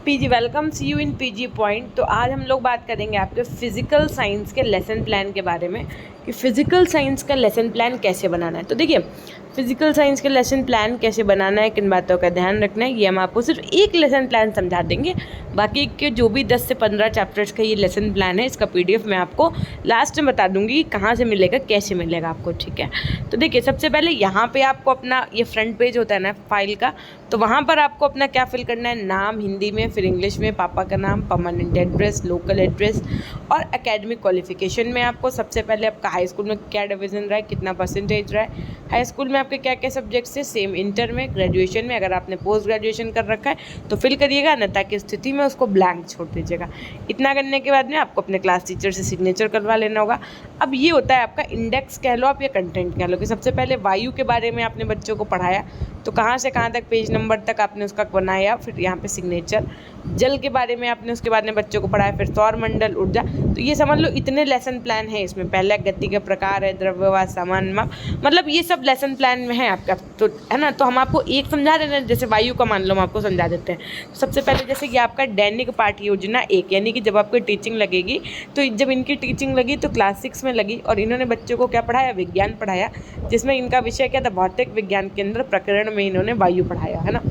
PG welcome see you in PG point. तो आज हम लोग बात करेंगे आपके फिजिकल साइंस के लेसन प्लान के बारे में कि फिजिकल साइंस का लेसन प्लान कैसे बनाना है। तो देखिए, फिजिकल साइंस के लेसन प्लान कैसे बनाना है, किन बातों का ध्यान रखना है, ये हम आपको सिर्फ एक लेसन प्लान समझा देंगे। बाकी के जो भी 10 से 15 चैप्टर्स का ये लेसन प्लान है, इसका PDF मैं आपको लास्ट में बता दूंगी कहाँ से मिलेगा, कैसे मिलेगा आपको, ठीक है। तो देखिए, सबसे पहले यहाँ पे आपको अपना ये फ्रंट पेज होता है ना फाइल का, तो वहाँ पर आपको अपना क्या फिल करना है, नाम हिंदी में, फिर इंग्लिश में, पापा का नाम, परमानेंट एड्रेस, लोकल एड्रेस और एकेडमिक क्वालिफिकेशन में आपको सबसे पहले आपका हाई स्कूल में क्या डिवीज़न रहा है, कितना परसेंटेज रहा है, हाई स्कूल में आपके क्या क्या सब्जेक्ट्स है, सेम इंटर में, ग्रेजुएशन में अगर आपने पोस्ट ग्रेजुएशन कर रखा है तो फिल करिएगा, अन्यथा की स्थिति में उसको ब्लैंक छोड़ दीजिएगा। इतना करने के बाद में आपको अपने क्लास टीचर से सिग्नेचर करवा लेना होगा। अब ये होता है आपका इंडेक्स कह लो आप या कंटेंट कह लो कि सबसे पहले वायु के बारे में आपने बच्चों को पढ़ाया, तो कहाँ से कहाँ तक पेज नंबर तक आपने उसका बनाया, फिर यहाँ पे सिग्नेचर, जल के बारे में आपने उसके बाद में बच्चों को पढ़ाया, फिर सौर मंडल, ऊर्जा। तो ये समझ लो इतने लेसन प्लान है इसमें। पहले गति के प्रकार है, द्रव्यवाद, सामान्य माप, मतलब ये सब लेसन प्लान में है आपका, तो है ना। तो हम आपको एक समझा रहे हैं, जैसे वायु का मान लो हम आपको समझा देते हैं। सबसे पहले जैसे ये आपका दैनिक पाठ्य योजना 1, यानी कि जब आपको टीचिंग लगेगी, तो जब इनकी टीचिंग लगी तो क्लास 6 में लगी और इन्होंने बच्चों को क्या पढ़ाया, विज्ञान पढ़ाया, जिसमें इनका विषय क्या था, भौतिक विज्ञान के अंदर प्रकरण में इन्होंने वायु पढ़ाया, है ना।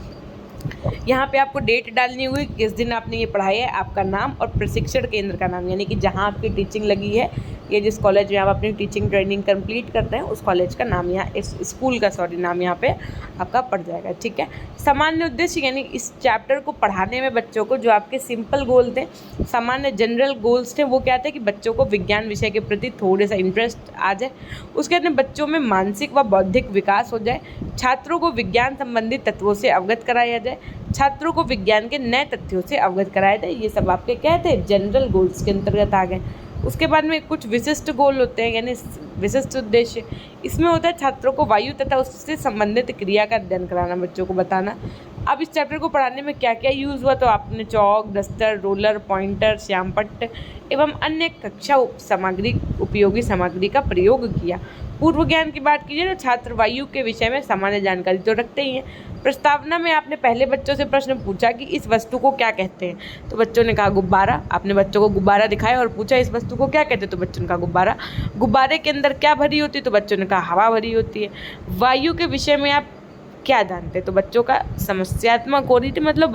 यहाँ पे आपको डेट डालनी हुई किस दिन आपने ये पढ़ाया है, आपका नाम और प्रशिक्षण केंद्र का नाम, यानी कि जहाँ आपकी टीचिंग लगी है, ये जिस कॉलेज में आप अपनी टीचिंग ट्रेनिंग कंप्लीट करते हैं उस कॉलेज का नाम, यहाँ इस स्कूल का नाम यहाँ पे आपका पड़ जाएगा, ठीक है। सामान्य उद्देश्य, यानी इस चैप्टर को पढ़ाने में बच्चों को जो आपके सिंपल गोल थे, सामान्य जनरल गोल्स थे, वो क्या थे कि बच्चों को विज्ञान विषय के प्रति थोड़े सा इंटरेस्ट आ जाए, उसके बाद बच्चों में मानसिक व बौद्धिक विकास हो जाए, छात्रों को विज्ञान संबंधित तत्वों से अवगत कराया जाए, छात्रों को विज्ञान के नए तथ्यों से अवगत कराया जाए। ये सब आपके क्या थे, जनरल गोल्स के अंतर्गत आ गए। उसके बाद में कुछ विशिष्ट गोल होते हैं, यानी विशिष्ट उद्देश्य। इसमें होता है छात्रों को वायु तथा उससे संबंधित क्रिया का अध्ययन कराना, बच्चों को बताना। अब इस चैप्टर को पढ़ाने में क्या क्या यूज़ हुआ, तो आपने चौक, डस्टर, रोलर, पॉइंटर, श्यामपट्ट एवं अन्य कक्षा सामग्री, उपयोगी सामग्री का प्रयोग किया। पूर्व ज्ञान की बात कीजिए तो छात्र वायु के विषय में सामान्य जानकारी तो रखते ही हैं। प्रस्तावना में आपने पहले बच्चों से प्रश्न पूछा कि इस वस्तु को क्या कहते हैं, तो बच्चों ने कहा गुब्बारा। आपने बच्चों को गुब्बारा दिखाया और पूछा इस वस्तु को क्या कहते हैं, तो बच्चों ने कहा गुब्बारा। गुब्बारे के अंदर क्या भरी होती है, तो बच्चों ने कहा हवा भरी होती है। वायु के विषय में आप क्या जानते, तो बच्चों का समस्यात्मक हो रही थी, मतलब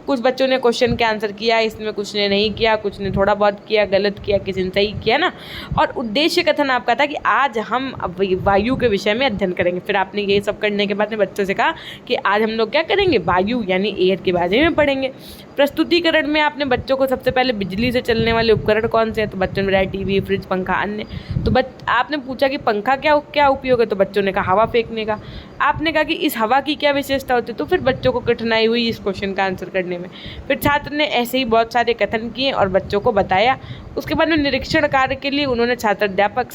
कुछ बच्चों ने क्वेश्चन के आंसर किया, इसमें कुछ ने नहीं किया, कुछ ने थोड़ा बहुत किया, गलत किया, किसी ने सही किया ना। और उद्देश्य कथन आपका था कि आज हम वायु के विषय में अध्ययन करेंगे। फिर आपने ये सब करने के बाद में बच्चों से कहा कि आज हम लोग क्या करेंगे, वायु यानी एयर के बारे में पढ़ेंगे। प्रस्तुतिकरण में आपने बच्चों को सबसे पहले बिजली से चलने वाले उपकरण कौन से हैं, तो बच्चों ने बताया टीवी, फ्रिज, पंखा, अन्य। तो आपने पूछा कि पंखा क्या उपयोग है, तो बच्चों ने कहा हवा फेंकने का। आपने कहा कि इस हवा की क्या विशेषता होती है, तो फिर बच्चों को कठिनाई हुई इस क्वेश्चन का आंसर करने में। फिर छात्र ने ऐसे ही बहुत सारे कथन किए और बच्चों को बताया। उसके बाद में निरीक्षण कार्य के लिए उन्होंने छात्र अध्यापक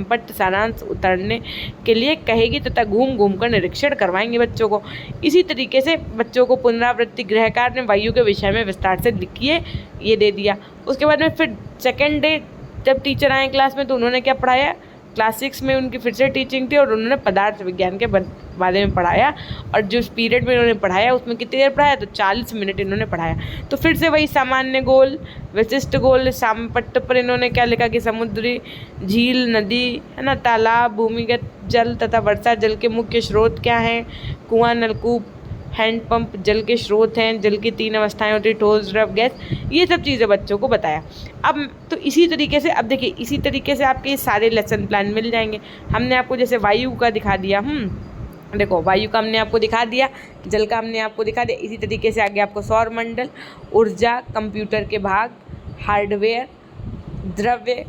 पट्ट सारांश उतारने के लिए कहेगी तथा घूम घूम कर निरीक्षण करवाएंगे बच्चों को। इसी तरीके से बच्चों को पुनरावृत्ति गृह कार्य में वायु के विषय में विस्तार से लिखिए, ये दे दिया। उसके बाद में फिर सेकेंड डे जब टीचर आए क्लास में, तो उन्होंने क्या पढ़ाया, क्लास 6 में उनकी फिर से टीचिंग थी और उन्होंने पदार्थ विज्ञान के बारे में पढ़ाया। और जो पीरियड में इन्होंने पढ़ाया उसमें कितनी देर पढ़ाया, तो 40 मिनट इन्होंने पढ़ाया। तो फिर से वही सामान्य गोल, विशिष्ट गोल, सामपट्ट पर इन्होंने क्या लिखा कि समुद्री, झील, नदी, है ना, तालाब, भूमिगत जल तथा वर्षा जल के मुख्य स्रोत क्या हैं, कुआं, नलकूप, हैंडपंप जल के स्रोत हैं, जल की 3 अवस्थाएं होती है, ठोस, द्रव, गैस। ये सब चीज़ें बच्चों को बताया। अब तो इसी तरीके से, अब देखिए इसी तरीके से आपके सारे लेसन प्लान मिल जाएंगे। हमने आपको जैसे वायु का दिखा दिया, देखो वायु का हमने आपको दिखा दिया, जल का हमने आपको दिखा दिया। इसी तरीके से आगे आपको सौर मंडल, ऊर्जा, कंप्यूटर के भाग, हार्डवेयर, द्रव्य,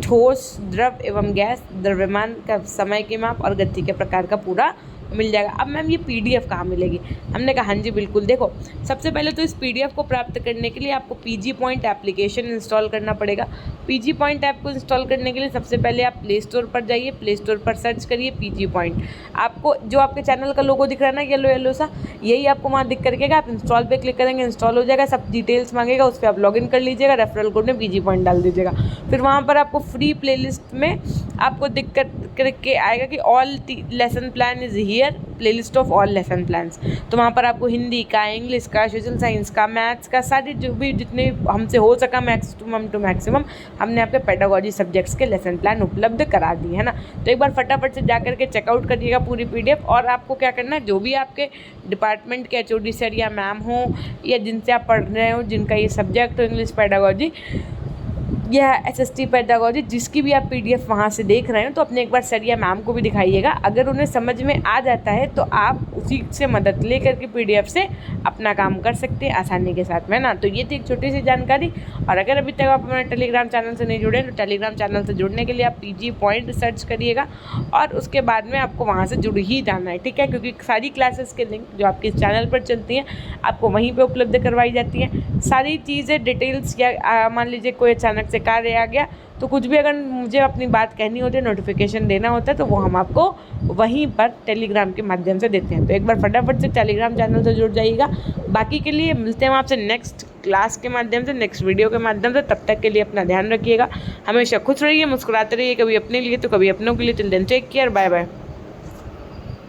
ठोस, द्रव एवं गैस, द्रव्यमान का समय के माप और गति के प्रकार का पूरा मिल जाएगा। अब मैम ये PDF कहाँ मिलेगी, हमने कहा हाँ जी बिल्कुल। देखो सबसे पहले तो इस PDF को प्राप्त करने के लिए आपको पीजी पॉइंट एप्लीकेशन इंस्टॉल करना पड़ेगा। पीजी पॉइंट ऐप को इंस्टॉल करने के लिए सबसे पहले आप प्ले स्टोर पर जाइए, प्ले स्टोर पर सर्च करिए पीजी पॉइंट। आपको जो आपके चैनल का लोगो दिख रहा है ना, येलो येलो सा, यही आपको वहाँ दिख करके आप इंस्टॉल पे क्लिक करेंगे, इंस्टॉल हो जाएगा। सब डिटेल्स मांगेगा, उस पर आप लॉगिन कर लीजिएगा, रेफरल कोड में पीजी पॉइंट डाल दीजिएगा। फिर वहाँ पर आपको फ्री प्लेलिस्ट में आपको दिक्कत करके आएगा कि all lesson plan is here there playlist of all lesson plans. तो वहाँ पर आपको हिंदी का, इंग्लिश का, सोशल साइंस का, मैथ्स का, सारे जो भी जितने हमसे हो सका मैक्सिमम टू मैक्सिमम हमने आपके पेडागोजी सब्जेक्ट्स के लेसन प्लान उपलब्ध करा दिए, है ना। तो एक बार फटाफट से जा करके चेकआउट करिएगा पूरी PDF। और आपको क्या करना है, जो भी आपके डिपार्टमेंट के HOD सर या मैम हो या जिनसे आप पढ़ रहे हो, जिनका ये सब्जेक्ट हो इंग्लिश पेडागोजी या SST पेडागोजी, जिसकी भी आप PDF वहाँ से देख रहे हो, तो अपने एक बार सर या मैम को भी दिखाइएगा। अगर उन्हें समझ में आ जाता है तो आप उसी से मदद ले करके PDF से अपना काम कर सकते हैं आसानी के साथ में ना। तो ये थी एक छोटी सी जानकारी। और अगर अभी तक आप हमारे टेलीग्राम चैनल से नहीं जुड़े तो टेलीग्राम चैनल से जुड़ने के लिए आप PG पॉइंट सर्च करिएगा और उसके बाद में आपको वहाँ से जुड़ ही जाना है, ठीक है। क्योंकि सारी क्लासेस के लिंक जो आपके चैनल पर चलती हैं आपको वहीं पर उपलब्ध करवाई जाती हैं। सारी चीज़ें डिटेल्स, या मान लीजिए कोई अचानक से कार्य आ गया तो कुछ भी अगर मुझे अपनी बात कहनी होती है, नोटिफिकेशन देना होता है, तो वो हम आपको वहीं पर टेलीग्राम के माध्यम से देते हैं। तो एक बार फटाफट से टेलीग्राम चैनल से जुड़ जाइएगा। बाकी के लिए मिलते हैं आपसे नेक्स्ट क्लास के माध्यम से, नेक्स्ट वीडियो के माध्यम से। तब तक के लिए अपना ध्यान रखिएगा, हमेशा खुश रहिए, मुस्कुराते रहिए, कभी अपने लिए तो कभी अपनों के लिए। Till then take care, bye bye.